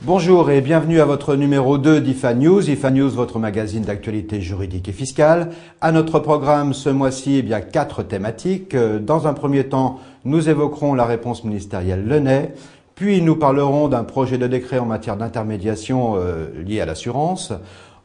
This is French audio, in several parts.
Bonjour et bienvenue à votre numéro 2 d'IFA News. IFA News, votre magazine d'actualité juridique et fiscale. À notre programme ce mois-ci, 4 thématiques. Dans un premier temps, nous évoquerons la réponse ministérielle Lenay. Puis nous parlerons d'un projet de décret en matière d'intermédiation lié à l'assurance.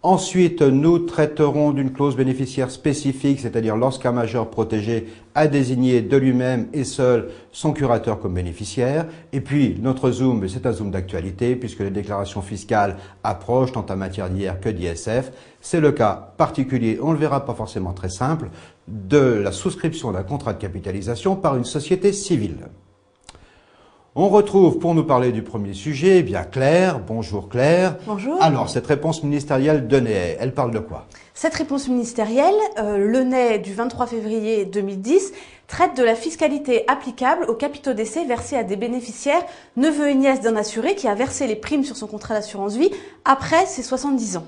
Ensuite, nous traiterons d'une clause bénéficiaire spécifique, c'est-à-dire lorsqu'un majeur protégé a désigné de lui-même et seul son curateur comme bénéficiaire. Et puis, notre zoom, c'est un zoom d'actualité, puisque les déclarations fiscales approchent tant en matière d'IR que d'ISF. C'est le cas particulier, on le verra pas forcément très simple, de la souscription d'un contrat de capitalisation par une société civile. On retrouve, pour nous parler du premier sujet, Claire. Bonjour Claire. Bonjour. Alors, cette réponse ministérielle Lenay, elle parle de quoi? Cette réponse ministérielle, Lenay du 23 février 2010, traite de la fiscalité applicable aux capitaux d'essai versés à des bénéficiaires, neveux et nièces d'un assuré qui a versé les primes sur son contrat d'assurance vie après ses 70 ans.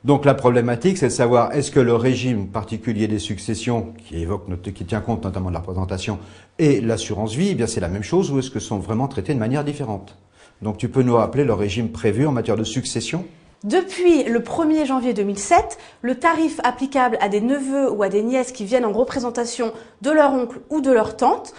Donc la problématique, c'est de savoir est-ce que le régime particulier des successions, qui tient compte notamment de la représentation, et l'assurance vie, c'est la même chose ou est-ce que sont vraiment traités de manière différente? Donc tu peux nous rappeler le régime prévu en matière de succession? Depuis le 1er janvier 2007, le tarif applicable à des neveux ou à des nièces qui viennent en représentation de leur oncle ou de leur tante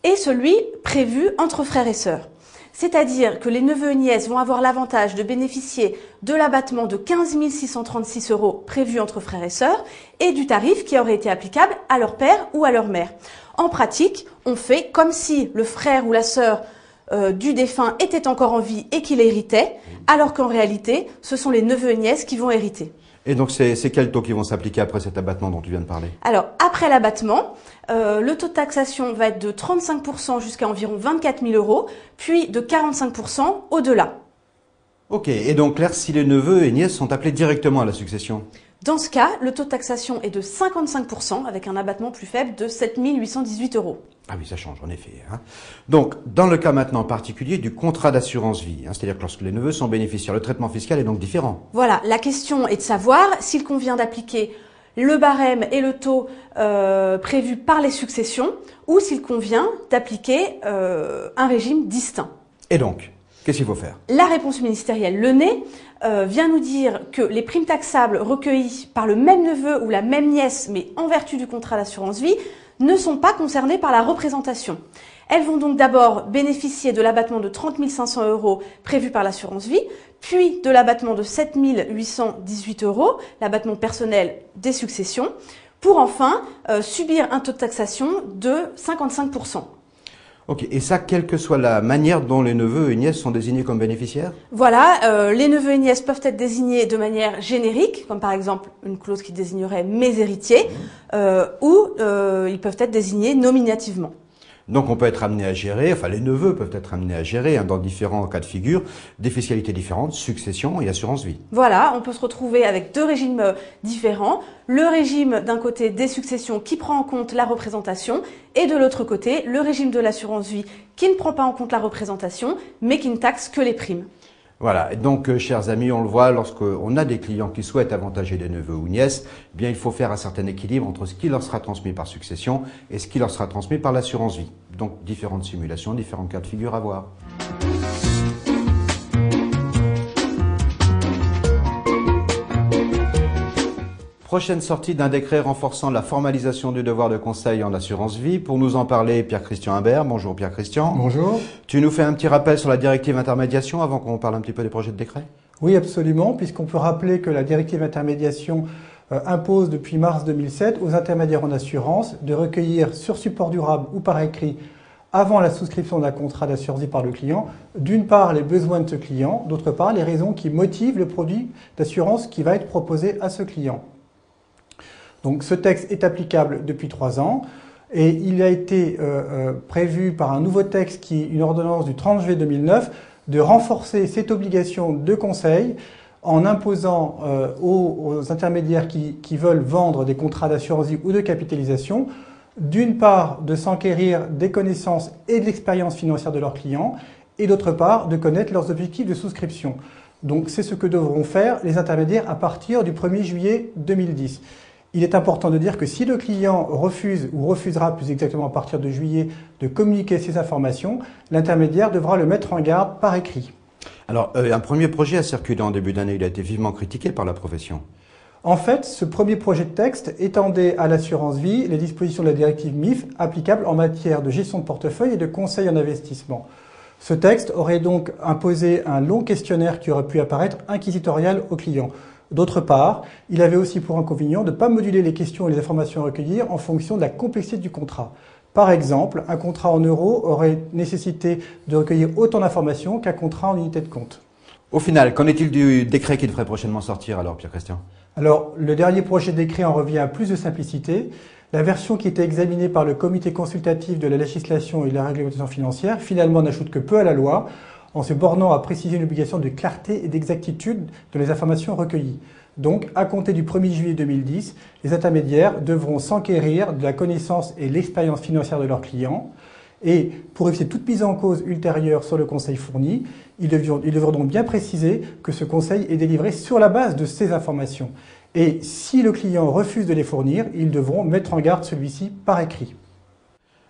est celui prévu entre frères et sœurs. C'est-à-dire que les neveux et nièces vont avoir l'avantage de bénéficier de l'abattement de 15 636 € prévu entre frères et sœurs et du tarif qui aurait été applicable à leur père ou à leur mère. En pratique, on fait comme si le frère ou la sœur du défunt était encore en vie et qu'il héritait, alors qu'en réalité, ce sont les neveux et nièces qui vont hériter. Et donc c'est quels taux qui vont s'appliquer après cet abattement dont tu viens de parler? Alors, après l'abattement, le taux de taxation va être de 35% jusqu'à environ 24 000 €, puis de 45% au-delà. Ok, et donc Claire, si les neveux et nièces sont appelés directement à la succession? Dans ce cas, le taux de taxation est de 55% avec un abattement plus faible de 7 818 €. Ah oui, ça change en effet. Donc, dans le cas maintenant particulier du contrat d'assurance vie, c'est-à-dire que lorsque les neveux sont bénéficiaires, le traitement fiscal est donc différent. Voilà, la question est de savoir s'il convient d'appliquer le barème et le taux prévus par les successions ou s'il convient d'appliquer un régime distinct. Et donc, qu'est-ce qu'il faut faire? La réponse ministérielle Lenay vient nous dire que les primes taxables recueillies par le même neveu ou la même nièce, mais en vertu du contrat d'assurance vie, ne sont pas concernées par la représentation. Elles vont donc d'abord bénéficier de l'abattement de 30 500 € prévu par l'assurance vie, puis de l'abattement de 7 818 €, l'abattement personnel des successions, pour enfin subir un taux de taxation de 55%. Ok, et ça, quelle que soit la manière dont les neveux et nièces sont désignés comme bénéficiaires? Voilà, les neveux et nièces peuvent être désignés de manière générique, comme par exemple une clause qui désignerait mes héritiers, ou ils peuvent être désignés nominativement. Donc on peut être amené à gérer, les neveux peuvent être amenés à gérer, dans différents cas de figure, des fiscalités différentes, succession et assurance vie. Voilà, on peut se retrouver avec deux régimes différents. Le régime d'un côté des successions qui prend en compte la représentation et de l'autre côté, le régime de l'assurance vie qui ne prend pas en compte la représentation mais qui ne taxe que les primes. Voilà, et donc chers amis, on le voit, lorsqu'on a des clients qui souhaitent avantager des neveux ou nièces, il faut faire un certain équilibre entre ce qui leur sera transmis par succession et ce qui leur sera transmis par l'assurance vie. Donc différentes simulations, différents cas de figure à voir. Prochaine sortie d'un décret renforçant la formalisation du devoir de conseil en assurance vie. Pour nous en parler, Pierre-Christian Imbert. Bonjour Pierre-Christian. Bonjour. Tu nous fais un petit rappel sur la directive intermédiation avant qu'on parle un petit peu des projets de décret? Oui, absolument, puisqu'on peut rappeler que la directive intermédiation impose depuis mars 2007 aux intermédiaires en assurance de recueillir sur support durable ou par écrit avant la souscription d'un contrat d'assurance vie par le client, d'une part les besoins de ce client, d'autre part les raisons qui motivent le produit d'assurance qui va être proposé à ce client. Donc ce texte est applicable depuis 3 ans et il a été prévu par un nouveau texte qui est une ordonnance du 30 juillet 2009 de renforcer cette obligation de conseil en imposant aux intermédiaires qui veulent vendre des contrats d'assurance vie ou de capitalisation, d'une part de s'enquérir des connaissances et de l'expérience financière de leurs clients et d'autre part de connaître leurs objectifs de souscription. Donc c'est ce que devront faire les intermédiaires à partir du 1er juillet 2010. Il est important de dire que si le client refuse ou refusera plus exactement à partir de juillet de communiquer ces informations, l'intermédiaire devra le mettre en garde par écrit. Alors, un premier projet a circulé en début d'année, il a été vivement critiqué par la profession. En fait, ce premier projet de texte étendait à l'assurance vie les dispositions de la directive MIF applicables en matière de gestion de portefeuille et de conseil en investissement. Ce texte aurait donc imposé un long questionnaire qui aurait pu apparaître inquisitorial aux clients. D'autre part, il avait aussi pour inconvénient de ne pas moduler les questions et les informations à recueillir en fonction de la complexité du contrat. Par exemple, un contrat en euros aurait nécessité de recueillir autant d'informations qu'un contrat en unité de compte. Au final, qu'en est-il du décret qui devrait prochainement sortir alors, Pierre-Christian? Alors, le dernier projet de décret en revient à plus de simplicité. La version qui était examinée par le comité consultatif de la législation et de la réglementation financière, finalement n'ajoute que peu à la loi, en se bornant à préciser une obligation de clarté et d'exactitude de les informations recueillies. Donc, à compter du 1er juillet 2010, les intermédiaires devront s'enquérir de la connaissance et l'expérience financière de leurs clients. Et pour éviter toute mise en cause ultérieure sur le conseil fourni, ils devront donc bien préciser que ce conseil est délivré sur la base de ces informations. Et si le client refuse de les fournir, ils devront mettre en garde celui-ci par écrit.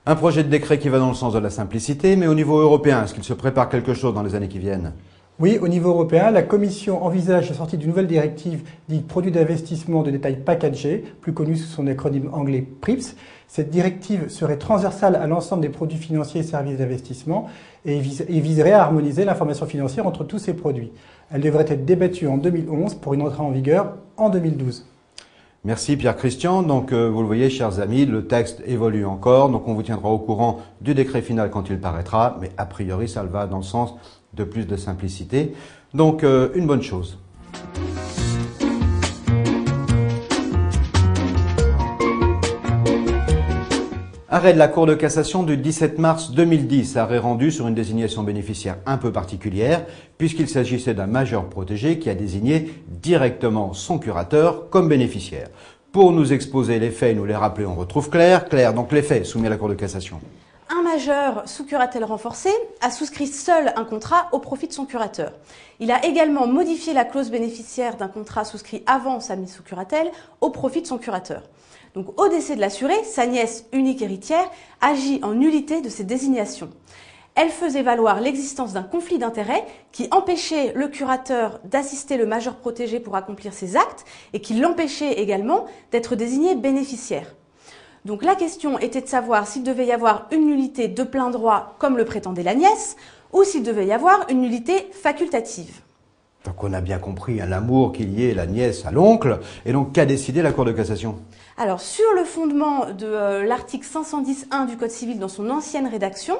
Un projet de décret qui va dans le sens de la simplicité, mais au niveau européen, est-ce qu'il se prépare quelque chose dans les années qui viennent? Oui, au niveau européen, la Commission envisage la sortie d'une nouvelle directive dite produits d'investissement de détail packagés, plus connue sous son acronyme anglais PRIPS. Cette directive serait transversale à l'ensemble des produits financiers et services d'investissement et viserait à harmoniser l'information financière entre tous ces produits. Elle devrait être débattue en 2011 pour une entrée en vigueur en 2012. Merci Pierre-Christian. Donc vous le voyez, chers amis, le texte évolue encore. Donc on vous tiendra au courant du décret final quand il paraîtra. Mais a priori, ça va dans le sens de plus de simplicité. Donc une bonne chose. Arrêt de la Cour de cassation du 17 mars 2010, arrêt rendu sur une désignation bénéficiaire un peu particulière, puisqu'il s'agissait d'un majeur protégé qui a désigné directement son curateur comme bénéficiaire. Pour nous exposer les faits et nous les rappeler, on retrouve Claire. Claire, donc les faits soumis à la Cour de cassation. Un majeur sous curatelle renforcée a souscrit seul un contrat au profit de son curateur. Il a également modifié la clause bénéficiaire d'un contrat souscrit avant sa mise sous curatelle au profit de son curateur. Donc, au décès de l'assuré, sa nièce unique héritière agit en nullité de ces désignations. Elle faisait valoir l'existence d'un conflit d'intérêts qui empêchait le curateur d'assister le majeur protégé pour accomplir ses actes et qui l'empêchait également d'être désigné bénéficiaire. Donc la question était de savoir s'il devait y avoir une nullité de plein droit comme le prétendait la nièce ou s'il devait y avoir une nullité facultative. Donc on a bien compris l'amour qu'il y ait la nièce à l'oncle. Et donc qu'a décidé la Cour de cassation? Alors sur le fondement de l'article 510.1 du Code civil dans son ancienne rédaction,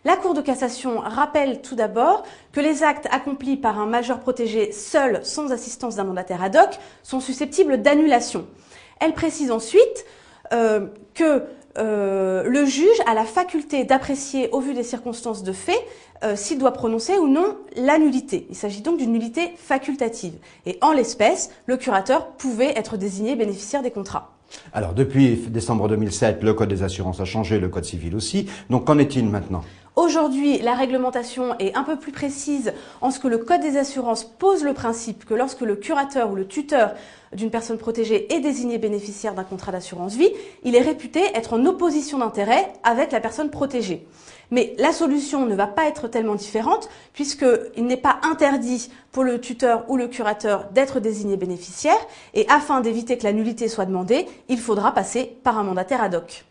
la Cour de cassation rappelle tout d'abord que les actes accomplis par un majeur protégé seul sans assistance d'un mandataire ad hoc sont susceptibles d'annulation. Elle précise ensuite que le juge a la faculté d'apprécier au vu des circonstances de fait s'il doit prononcer ou non la nullité. Il s'agit donc d'une nullité facultative. Et en l'espèce, le curateur pouvait être désigné bénéficiaire des contrats. Alors depuis décembre 2007, le Code des assurances a changé, le Code civil aussi. Donc qu'en est-il maintenant? Aujourd'hui, la réglementation est un peu plus précise en ce que le Code des assurances pose le principe que lorsque le curateur ou le tuteur d'une personne protégée est désigné bénéficiaire d'un contrat d'assurance vie, il est réputé être en opposition d'intérêt avec la personne protégée. Mais la solution ne va pas être tellement différente puisqu'il n'est pas interdit pour le tuteur ou le curateur d'être désigné bénéficiaire et afin d'éviter que la nullité soit demandée, il faudra passer par un mandataire ad hoc.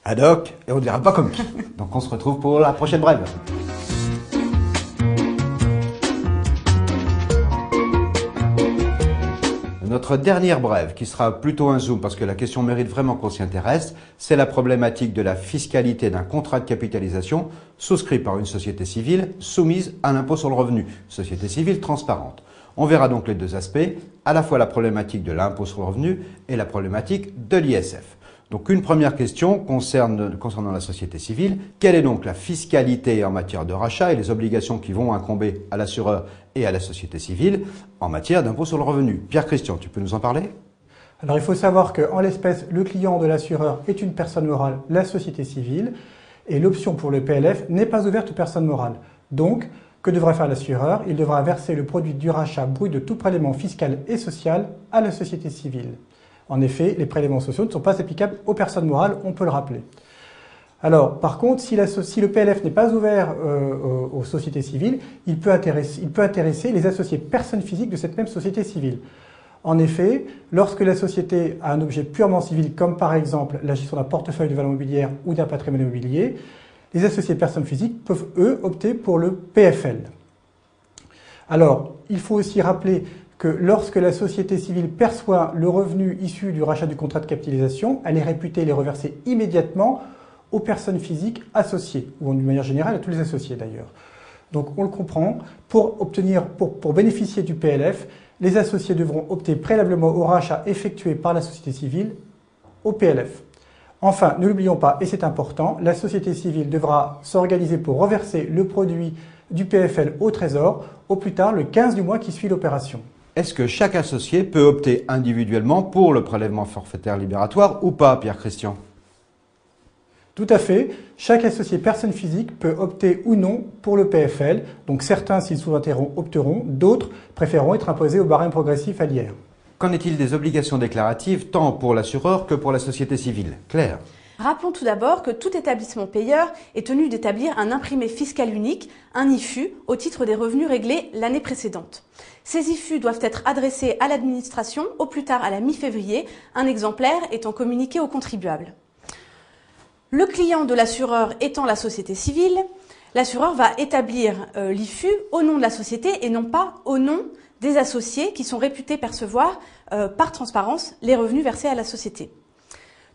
Ad hoc, et on ne dira pas comme qui. Donc on se retrouve pour la prochaine brève. Notre dernière brève, qui sera plutôt un zoom parce que la question mérite vraiment qu'on s'y intéresse, c'est la problématique de la fiscalité d'un contrat de capitalisation souscrit par une société civile soumise à l'impôt sur le revenu, société civile transparente. On verra donc les deux aspects, à la fois la problématique de l'impôt sur le revenu et la problématique de l'ISF. Donc une première question concernant la société civile. Quelle est donc la fiscalité en matière de rachat et les obligations qui vont incomber à l'assureur et à la société civile en matière d'impôt sur le revenu? Pierre-Christian, tu peux nous en parler? Alors il faut savoir qu'en l'espèce, le client de l'assureur est une personne morale, la société civile, et l'option pour le PLF n'est pas ouverte aux personnes morales. Donc, que devra faire l'assureur? Il devra verser le produit du rachat brut de tout prélèvement fiscal et social à la société civile. En effet, les prélèvements sociaux ne sont pas applicables aux personnes morales, on peut le rappeler. Alors, par contre, si le PLF n'est pas ouvert aux sociétés civiles, il peut intéresser les associés personnes physiques de cette même société civile. En effet, lorsque la société a un objet purement civil, comme par exemple la gestion d'un portefeuille de valeurs mobilières ou d'un patrimoine immobilier, les associés personnes physiques peuvent, eux, opter pour le PFL. Alors, il faut aussi rappeler que lorsque la société civile perçoit le revenu issu du rachat du contrat de capitalisation, elle est réputée les reverser immédiatement aux personnes physiques associées, ou d'une manière générale à tous les associés d'ailleurs. Donc on le comprend, pour bénéficier du PLF, les associés devront opter préalablement au rachat effectué par la société civile au PLF. Enfin, ne l'oublions pas, et c'est important, la société civile devra s'organiser pour reverser le produit du PFL au Trésor au plus tard le 15 du mois qui suit l'opération. Est-ce que chaque associé peut opter individuellement pour le prélèvement forfaitaire libératoire ou pas, Pierre-Christian? Tout à fait. Chaque associé personne physique peut opter ou non pour le PFL. Donc certains, s'ils sous-interront, opteront, d'autres préféreront être imposés au barème progressif à l'IR. Qu'en est-il des obligations déclaratives tant pour l'assureur que pour la société civile? Claire? Rappelons tout d'abord que tout établissement payeur est tenu d'établir un imprimé fiscal unique, un IFU, au titre des revenus réglés l'année précédente. Ces IFU doivent être adressés à l'administration au plus tard à la mi-février, un exemplaire étant communiqué aux contribuables. Le client de l'assureur étant la société civile, l'assureur va établir l'IFU au nom de la société et non pas au nom des associés qui sont réputés percevoir par transparence les revenus versés à la société.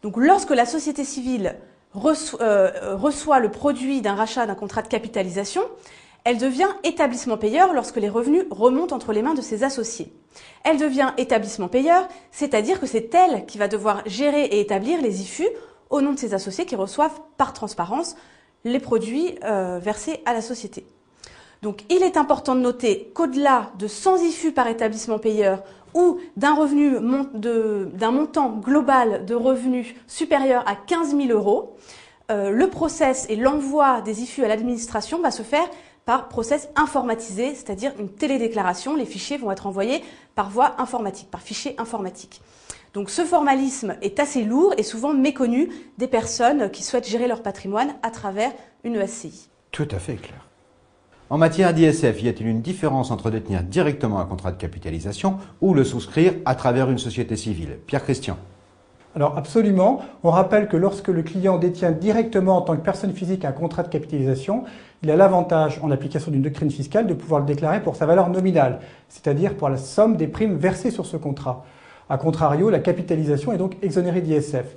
Donc lorsque la société civile reçoit le produit d'un rachat d'un contrat de capitalisation, elle devient établissement payeur lorsque les revenus remontent entre les mains de ses associés. Elle devient établissement payeur, c'est-à-dire que c'est elle qui va devoir gérer et établir les IFU au nom de ses associés qui reçoivent par transparence les produits versés à la société. Donc il est important de noter qu'au-delà de 100 IFU par établissement payeur ou d'un montant global de revenus supérieur à 15 000 euros, le process et l'envoi des IFU à l'administration va se faire par process informatisé, c'est-à-dire une télédéclaration. Les fichiers vont être envoyés par voie informatique, par fichier informatique. Donc ce formalisme est assez lourd et souvent méconnu des personnes qui souhaitent gérer leur patrimoine à travers une SCI. Tout à fait clair. En matière d'ISF, y a-t-il une différence entre détenir directement un contrat de capitalisation ou le souscrire à travers une société civile? Pierre-Christian. Alors absolument, on rappelle que lorsque le client détient directement en tant que personne physique un contrat de capitalisation, il a l'avantage, en application d'une doctrine fiscale, de pouvoir le déclarer pour sa valeur nominale, c'est-à-dire pour la somme des primes versées sur ce contrat. A contrario, la capitalisation est donc exonérée d'ISF.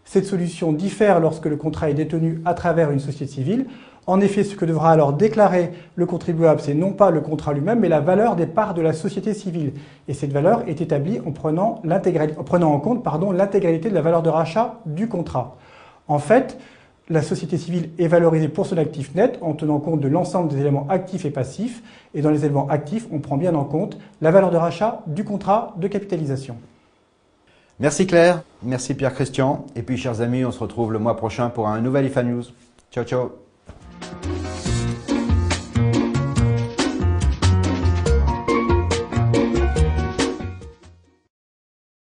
Cette solution diffère lorsque le contrat est détenu à travers une société civile. En effet, ce que devra alors déclarer le contribuable, c'est non pas le contrat lui-même, mais la valeur des parts de la société civile. Et cette valeur est établie en prenant en compte l'intégralité de la valeur de rachat du contrat. En fait, la société civile est valorisée pour son actif net en tenant compte de l'ensemble des éléments actifs et passifs. Et dans les éléments actifs, on prend bien en compte la valeur de rachat du contrat de capitalisation. Merci Claire, merci Pierre-Christian. Et puis chers amis, on se retrouve le mois prochain pour un nouvel IFA News. Ciao ciao.